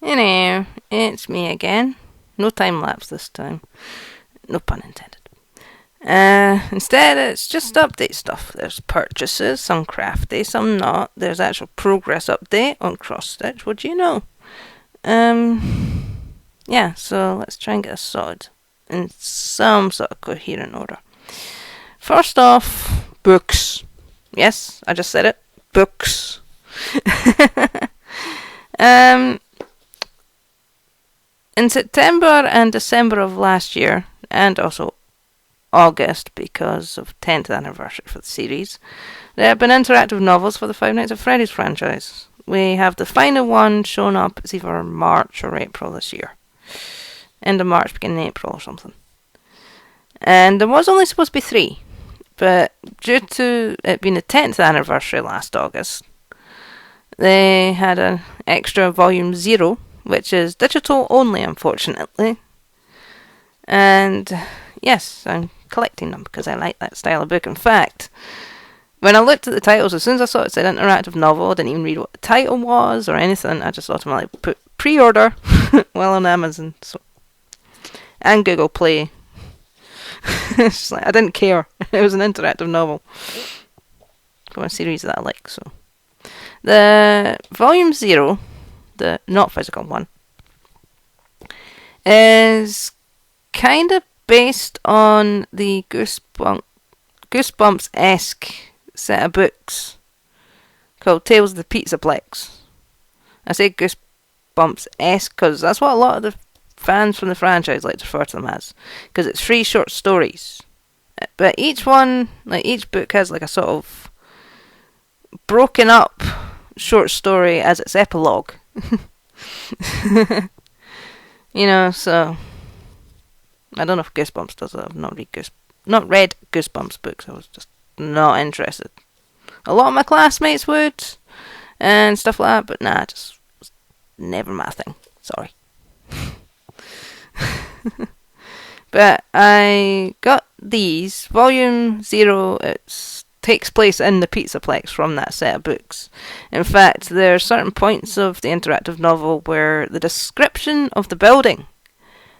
Anyway, it's me again. No time lapse this time. No pun intended. Instead, it's just update stuff. There's purchases, some crafty, some not. There's actual progress update on KosStitch. What do you know? Yeah, so let's try and get us sorted in some sort of coherent order. First off, books. Yes, I just said it. Books. In September and December of last year, and also August because of 10th anniversary for the series, there have been interactive novels for the Five Nights at Freddy's franchise. We have the final one shown up. It's either March or April this year. End of March, beginning of April or something. And there was only supposed to be 3. But due to it being the 10th anniversary last August, they had an extra volume 0, which is digital only, unfortunately. And yes, I'm collecting them because I like that style of book. In fact, when I looked at the titles, as soon as I saw it said interactive novel, I didn't even read what the title was or anything. I just automatically put pre-order while on Amazon and Google Play. It's like, I didn't care. It was an interactive novel from a series that I like. So the volume 0, the not physical one, is kind of based on the Goosebumps-esque set of books called Tales of the Pizzaplex. I say Goosebumps-esque because that's what a lot of the fans from the franchise like to refer to them as, because it's 3 short stories. But each one, like each book has like a sort of broken up short story as its epilogue. You know, so I don't know if Goosebumps does it. I've not read Goosebumps books. I was just not interested. A lot of my classmates would and stuff like that, but nah, just was never my thing. Sorry. But I got these. Volume 0, it takes place in the Pizzaplex from that set of books. In fact, there are certain points of the interactive novel where the description of the building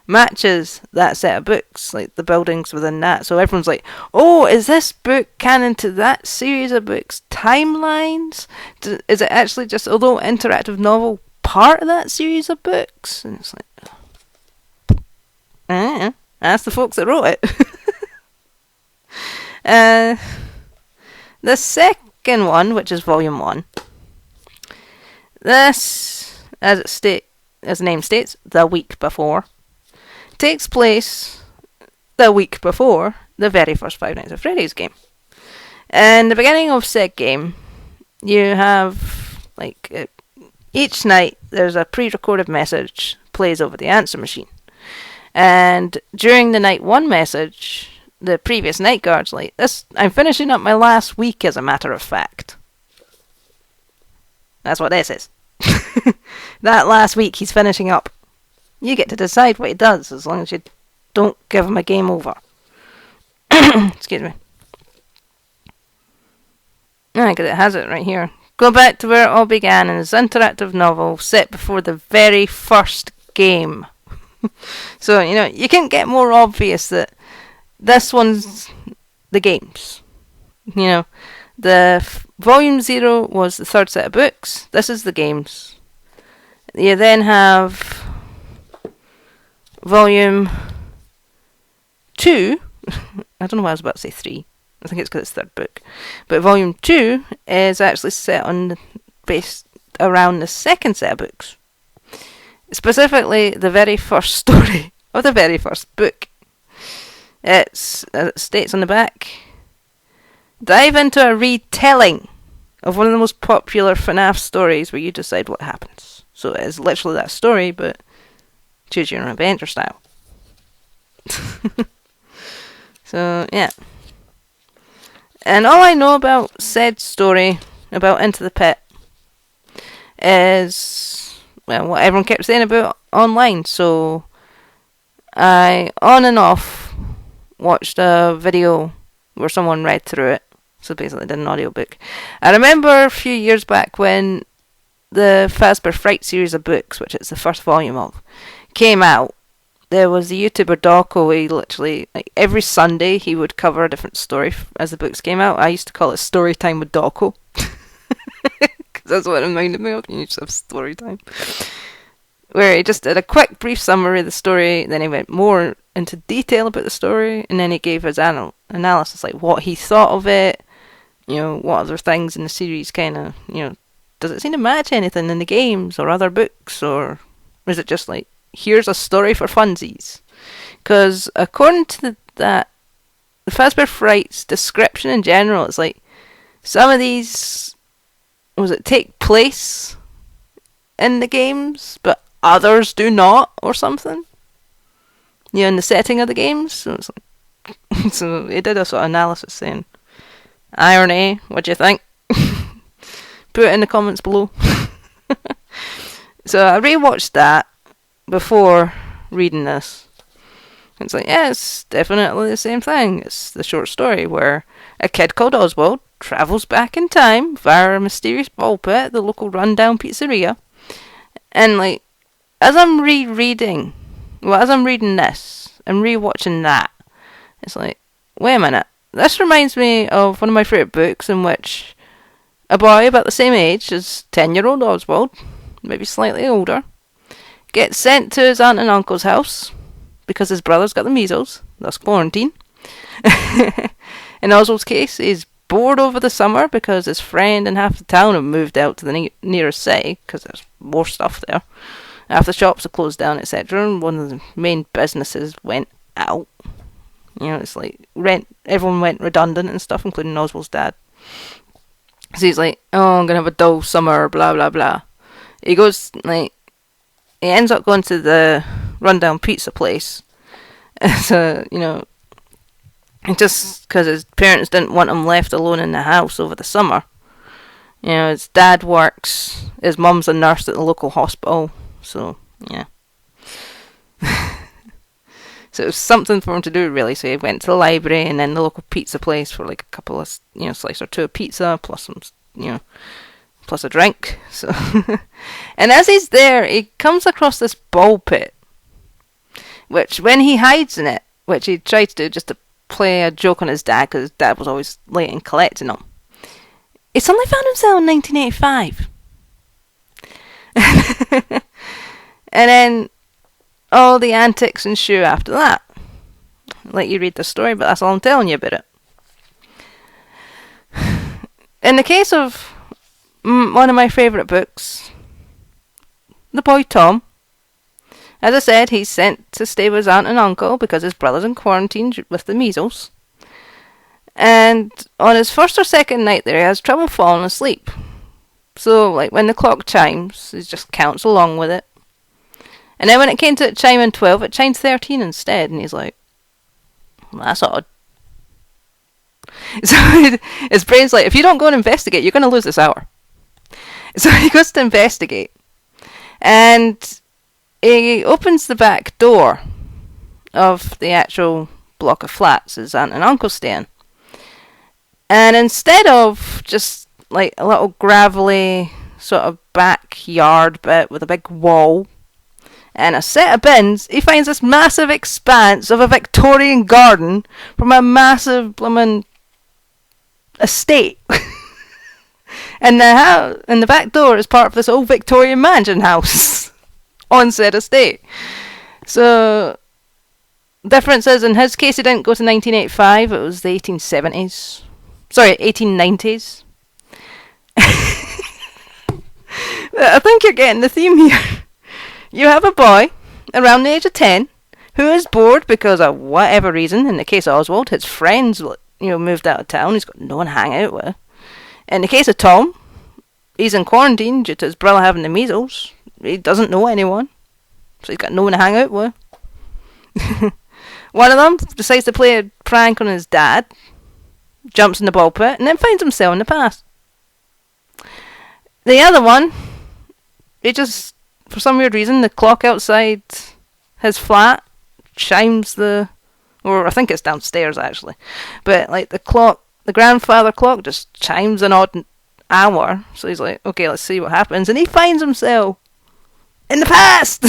matches that set of books, like the buildings within that. So everyone's like, oh, is this book canon to that series of books timelines? Is it actually just a little interactive novel part of that series of books? And it's like, ask the folks that wrote it. The second one, which is volume 1, this, as the name states, the week before, takes place the week before the very first Five Nights at Freddy's game. And the beginning of said game, you have like each night there's a pre-recorded message plays over the answer machine. And during the night 1 message, the previous night guard's like, "This, I'm finishing up my last week, as a matter of fact." That's what this is. That last week he's finishing up. You get to decide what he does, as long as you don't give him a game over. Excuse me. Because it has it right here. Go back to where it all began in this interactive novel set before the very first game. So, you know, you can't get more obvious that this one's the games. You know, the volume 0 was the 3rd set of books. This is the games. You then have volume 2. I don't know why I was about to say 3. I think it's because it's 3rd book. But volume 2 is actually set on based around the 2nd set of books. Specifically, the very first story of the very first book. It states on the back, dive into a retelling of one of the most popular FNaF stories where you decide what happens. So it is literally that story, but choose your own adventure style. So, yeah. And all I know about said story, about Into the Pit, is, well, what everyone kept saying about online. So I on and off watched a video where someone read through it. So basically did an audiobook. I remember a few years back when the Fazbear Fright series of books, which it's the first volume of, came out, there was the YouTuber Doco. He literally, like, every Sunday he would cover a different story as the books came out. I used to call it story time with Doco. Because that's what it reminded me of. You used to have story time. Where he just did a quick, brief summary of the story, then he went more into detail about the story, and then he gave his analysis, like what he thought of it, what other things in the series kind of, does it seem to match anything in the games or other books, or is it just like, here's a story for funsies? Because according to the Fazbear Fright's description in general, it's like, some of these, take place in the games, but others do not, or something. In the setting of the games. So it's like, so he did a sort of analysis saying, irony, what do you think? Put it in the comments below. So I rewatched that before reading this. It's like, yeah, it's definitely the same thing. It's the short story where a kid called Oswald travels back in time via a mysterious ball pit at the local rundown pizzeria. And like, as I'm reading this and rewatching that, it's like, wait a minute, this reminds me of one of my favourite books in which a boy about the same age as 10-year-old Oswald, maybe slightly older, gets sent to his aunt and uncle's house because his brother's got the measles, thus quarantine. In Oswald's case, he's bored over the summer because his friend and half the town have moved out to the nearest city because there's more stuff there. Half the shops are closed down, etc., and one of the main businesses went out. It's like everyone went redundant and stuff, including Oswald's dad. So he's like, oh, I'm going to have a dull summer, blah, blah, blah. He ends up going to the rundown pizza place. So, just because his parents didn't want him left alone in the house over the summer. His dad works, his mum's a nurse at the local hospital, so, yeah. So it was something for him to do, really. So he went to the library and then the local pizza place for like a couple of, slice or two of pizza, plus some, plus a drink. So, and as he's there, he comes across this ball pit, which when he hides in it, which he tried to do just to play a joke on his dad, because his dad was always late in collecting them, he suddenly found himself in 1985. And then all the antics ensue after that. I'll let you read the story, but that's all I'm telling you about it. In the case of one of my favourite books, the boy Tom, as I said, he's sent to stay with his aunt and uncle because his brother's in quarantine with the measles. And on his first or second night there, he has trouble falling asleep. So, like, when the clock chimes, he just counts along with it. And then when it came to it chiming 12, it chimed 13 instead, and he's like, well, that's odd. So his brain's like, if you don't go and investigate, you're going to lose this hour. So he goes to investigate. And he opens the back door of the actual block of flats his aunt and uncle stay in. And instead of just like a little gravelly sort of backyard bit with a big wall and a set of bins, he finds this massive expanse of a Victorian garden from a massive blooming estate. And the back door is part of this old Victorian mansion house on said estate. So, difference is, in his case, he didn't go to 1985, it was the 1870s. Sorry, 1890s. I think you're getting the theme here. You have a boy around the age of 10 who is bored because of whatever reason. In the case of Oswald, his friends moved out of town. He's got no one to hang out with. In the case of Tom, he's in quarantine due to his brother having the measles. He doesn't know anyone, so he's got no one to hang out with. One of them decides to play a prank on his dad, jumps in the ball pit, and then finds himself in the past. The other one, it just, for some weird reason, the clock outside his flat chimes or I think it's downstairs actually, but like the grandfather clock just chimes an odd hour. So he's like, okay, let's see what happens. And he finds himself in the past!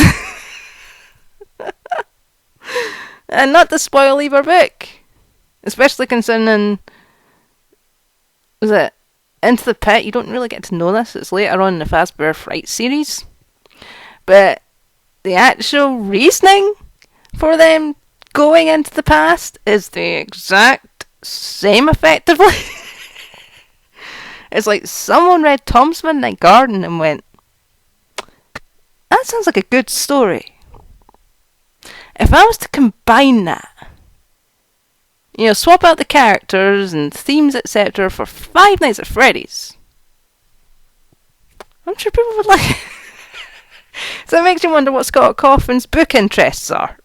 And not to spoil either book. Especially concerning, was it Into the Pit? You don't really get to know this. It's later on in the Fazbear Fright series. But the actual reasoning for them going into the past is the exact same, effectively. It's like someone read Tom's Midnight Garden and went, that sounds like a good story. If I was to combine that, swap out the characters and themes, etc. for Five Nights at Freddy's, I'm sure people would like it. So it makes you wonder what Scott Cawthon's book interests are.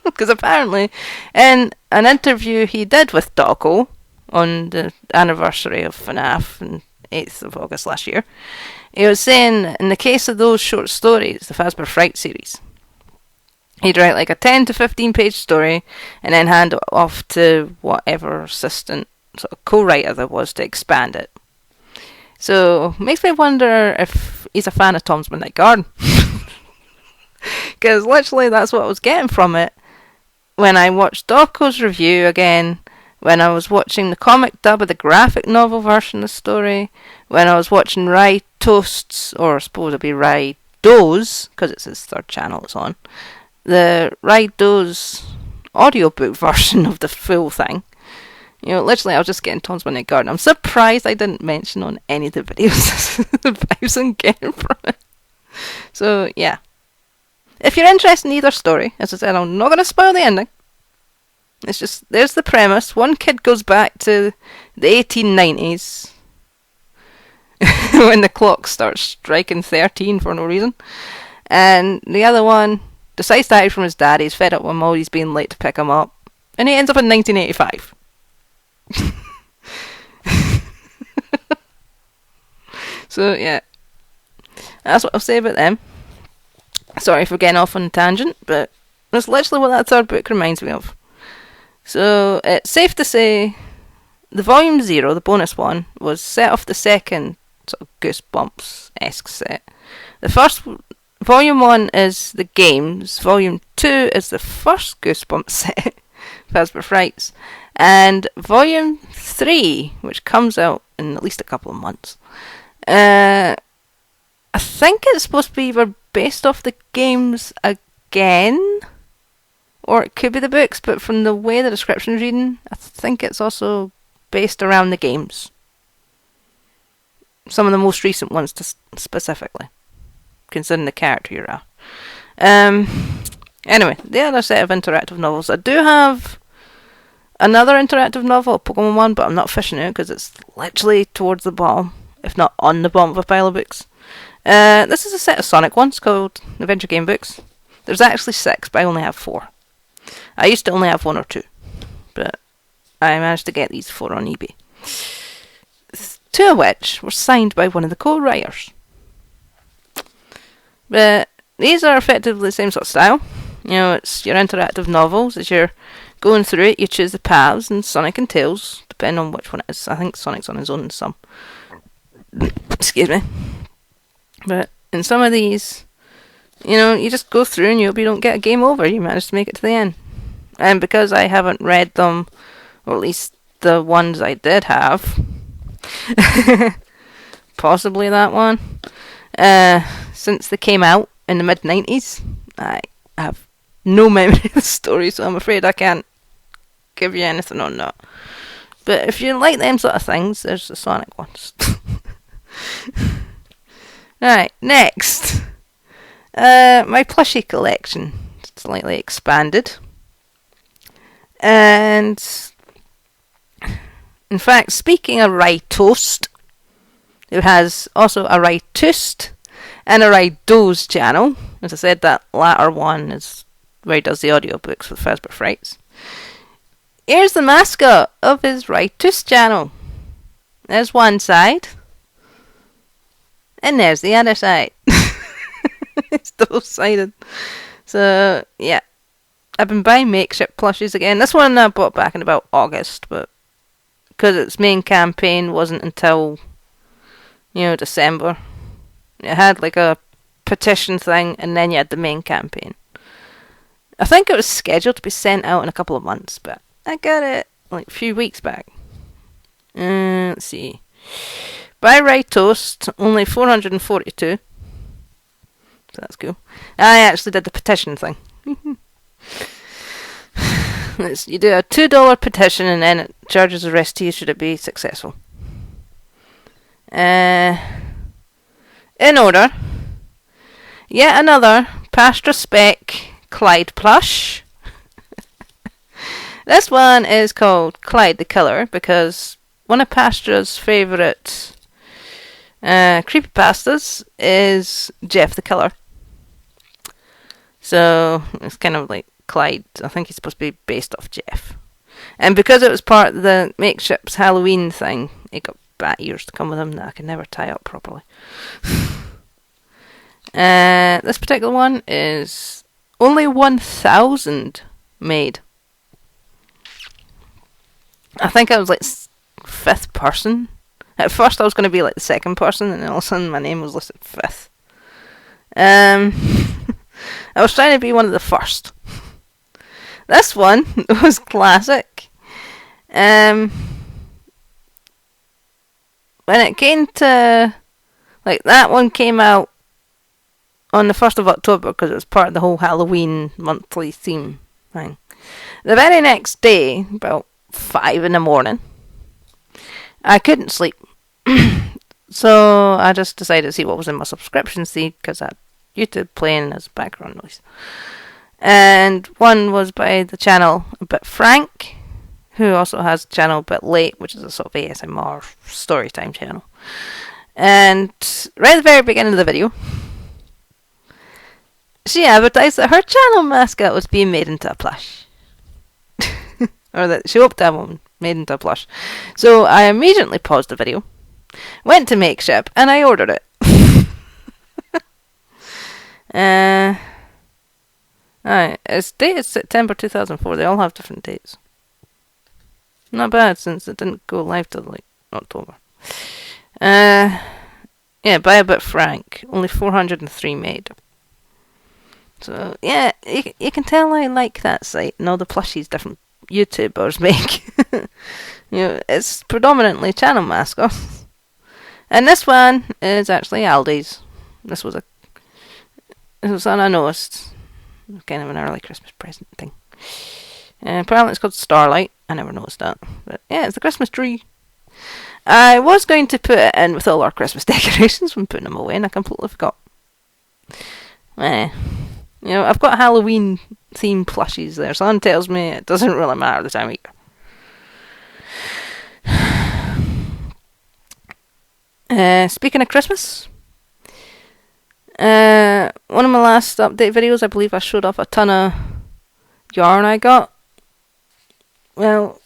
Because apparently, in an interview he did with Doco on the anniversary of FNaF on 8th of August last year, he was saying, in the case of those short stories, the Fazbear Fright series, he'd write like a 10 to 15 page story and then hand it off to whatever assistant sort of co-writer there was to expand it. So, makes me wonder if he's a fan of Tom's Midnight Garden. Because literally that's what I was getting from it when I watched Doco's review again, when I was watching the comic dub of the graphic novel version of the story, when I was watching Rai Toast's, or I suppose it'd be Rai Doe's, because it's his third channel it's on, the Rai Doe's audiobook version of the full thing. Literally I was just getting Tom's Midnight Garden. I'm surprised I didn't mention on any of the videos the vibes I'm getting from it. So, yeah. If you're interested in either story, as I said, I'm not going to spoil the ending. It's just, there's the premise. One kid goes back to the 1890s when the clock starts striking 13 for no reason. And the other one decides to hide from his dad. He's fed up with him always being late to pick him up. And he ends up in 1985. So, yeah. That's what I'll say about them. Sorry for getting off on a tangent, but that's literally what that third book reminds me of. So, it's safe to say the Volume 0, the bonus one, was set off the second sort of Goosebumps-esque set. The first, Volume 1 is the games, Volume 2 is the first Goosebumps set, Fazbear Frights, and Volume 3, which comes out in at least a couple of months, I think it's supposed to be either based off the games again, or it could be the books, but from the way the description's reading, I think it's also based around the games. Some of the most recent ones specifically, considering the character you're at. Anyway, the other set of interactive novels. I do have another interactive novel, a Pokemon one, but I'm not fishing it because it's literally towards the bottom, if not on the bottom of a pile of books. This is a set of Sonic ones called Adventure Game Books. There's actually 6, but I only have 4. I used to only have 1 or 2, but I managed to get these 4 on eBay. 2 of which were signed by one of the co-writers. But these are effectively the same sort of style. It's your interactive novels. As you're going through it, you choose the paths, and Sonic and Tails, depending on which one it is. I think Sonic's on his own in some. Excuse me. But in some of these, you just go through and you hope you don't get a game over. You manage to make it to the end. And because I haven't read them, or at least the ones I did have, possibly that one, since they came out in the mid-90s, I have no memory of the story, so I'm afraid I can't give you anything on that. But if you like them sort of things, there's the Sonic ones. Right, next. My plushie collection. Slightly expanded. And in fact, speaking of Rai Toast, who has also a Rai Toast and a Rai Doe's channel. As I said, that latter one is where he does the audiobooks for Fazbear Frights. Here's the mascot of his Rai Toast channel. There's one side. And there's the other side. It's double-sided. So, yeah. I've been buying makeshift plushies again. This one I bought back in about August, but because its main campaign wasn't until, December. It had like a petition thing, and then you had the main campaign. I think it was scheduled to be sent out in a couple of months, but I got it like a few weeks back. Let's see. By Right Toast, only 442. So that's cool. I actually did the petition thing. You do a $2 petition and then it charges the rest to you should it be successful. In order, yet another Pastra Spec Clyde plush. This one is called Clyde the Killer because one of Pastra's favourite creepypastas is Jeff the Killer. So it's kind of like Clyde. I think he's supposed to be based off Jeff. And because it was part of the Makeship's Halloween thing, it got bat ears to come with him that I could never tie up properly. This particular one is only 1,000 made. I think I was like 5th person. At first I was going to be like the 2nd person, and then all of a sudden my name was listed 5th. I was trying to be one of the first. This one was classic. When it came to, like, that one came out on the 1st of October because it was part of the whole Halloween monthly theme thing. The very next day, about 5 in the morning, I couldn't sleep. So I just decided to see what was in my subscription feed because I had YouTube playing as background noise. And one was by the channel A Bit Frank, who also has a channel A Bit Late, which is a sort of ASMR storytime channel. And right at the very beginning of the video, she advertised that her channel mascot was being made into a plush. Or that she hoped to have one made into a plush. So I immediately paused the video, went to Makeship, and I ordered it. Alright, it's dated September 2004. They all have different dates. Not bad, since it didn't go live till like October. Yeah, by A Bit Frank. Only 403 made. So, yeah, you can tell I like that site and all the plushies different YouTubers make. It's predominantly channel mascots. And this one is actually Aldi's. This was unannounced. Kind of an early Christmas present thing. Apparently it's called Starlight. I never noticed that. But yeah, it's the Christmas tree. I was going to put it in with all our Christmas decorations when putting them away, and I completely forgot. I've got Halloween themed plushies there. Someone tells me it doesn't really matter the time of year. Speaking of Christmas, one of my last update videos, I believe I showed off a ton of yarn I got. Well,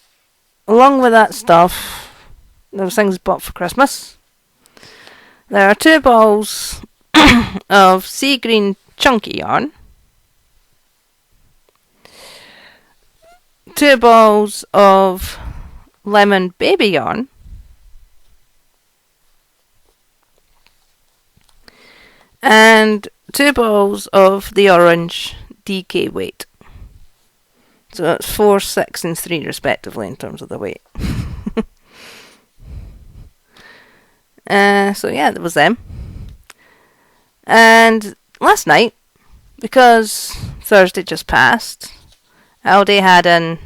along with that stuff, there was things bought for Christmas. There are 2 balls of sea green chunky yarn, 2 balls of lemon baby yarn, and 2 balls of the orange DK weight. So that's 4, 6 and 3 respectively in terms of the weight. So yeah, there was them. And last night, because Thursday just passed, Aldi had in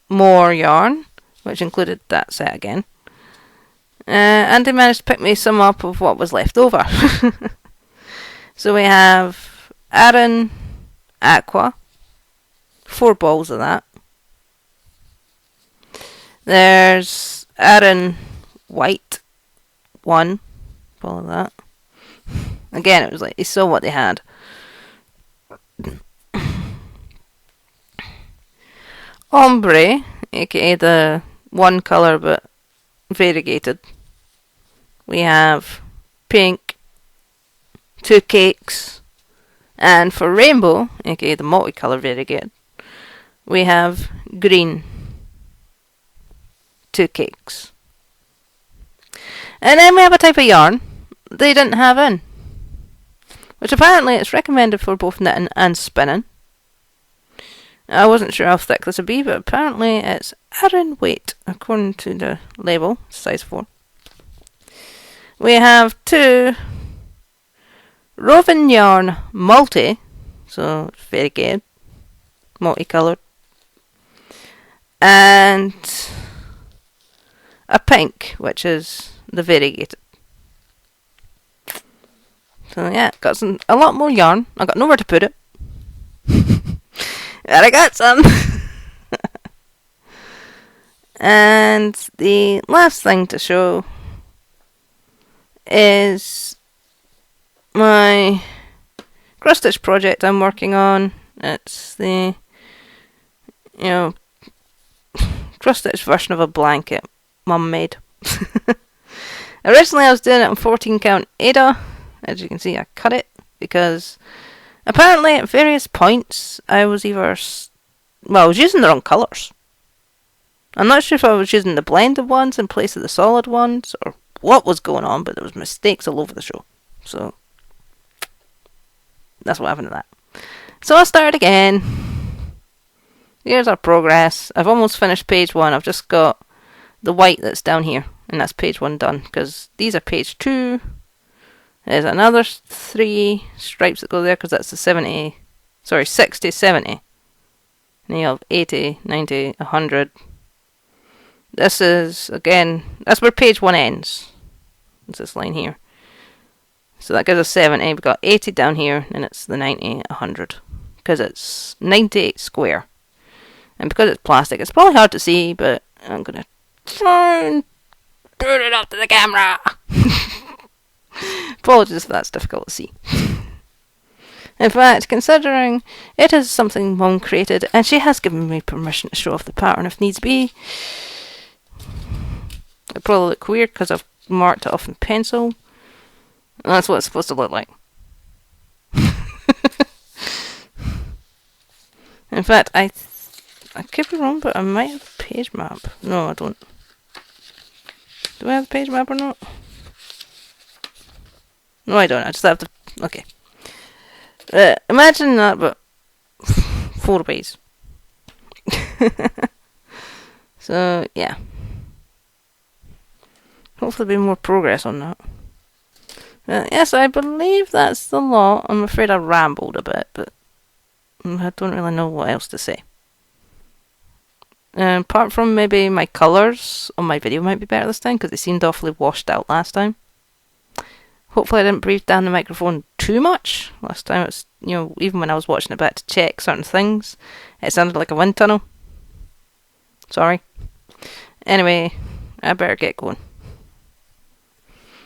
more yarn, which included that set again. And they managed to pick me some up of what was left over. So we have Aran Aqua, 4 balls of that. There's Aran White, 1 ball of that. Again, it was like, you saw what they had. Ombre, aka the 1 colour but variegated. We have pink, 2 cakes, and for rainbow, aka the multicolour variegated, we have green, 2 cakes. And then we have a type of yarn they didn't have in, which apparently it's recommended for both knitting and spinning. I wasn't sure how thick this would be, but apparently it's Aran weight, according to the label, size 4. We have 2 Roving Yarn Multi, so it's variegated, multicoloured, and a pink, which is the variegated. So yeah, got a lot more yarn. I got nowhere to put it. But I got some. And the last thing to show is my cross-stitch project I'm working on. It's the, cross-stitch version of a blanket Mum made. Originally I was doing it on 14 count Ada. As you can see, I cut it because apparently at various points I was I was using the wrong colours. I'm not sure if I was using the blended ones in place of the solid ones or what was going on, but there was mistakes all over the show. So that's what happened to that. So I'll start again. Here's our progress. I've almost finished page 1. I've just got the white that's down here, and that's page 1 done, because these are page 2. There's another 3 stripes that go there, because that's the 60, 70. And you have 80, 90, 100. This is, again, that's where page 1 ends. It's this line here. So that gives us 70. We've got 80 down here, and it's the 90, 100. Because it's 98 square. And because it's plastic, it's probably hard to see, but I'm going to try and turn it up to the camera. Apologies if that's difficult to see. In fact, considering it is something Mum created, and she has given me permission to show off the pattern if needs be, it'll probably look weird because I've marked it off in pencil. And that's what it's supposed to look like. In fact, I could be wrong, but I might have a page map. No, I don't. Do I have a page map or not? No, I don't. I just have to... Okay. Imagine that, but 4 ways. So, yeah. Hopefully there'll be more progress on that. Yes, I believe that's the lot. I'm afraid I rambled a bit, but I don't really know what else to say. Apart from maybe my colours on my video might be better this time, because they seemed awfully washed out last time. Hopefully I didn't breathe down the microphone too much. Last time it was, even when I was watching it back to check certain things, it sounded like a wind tunnel. Sorry. Anyway, I better get going.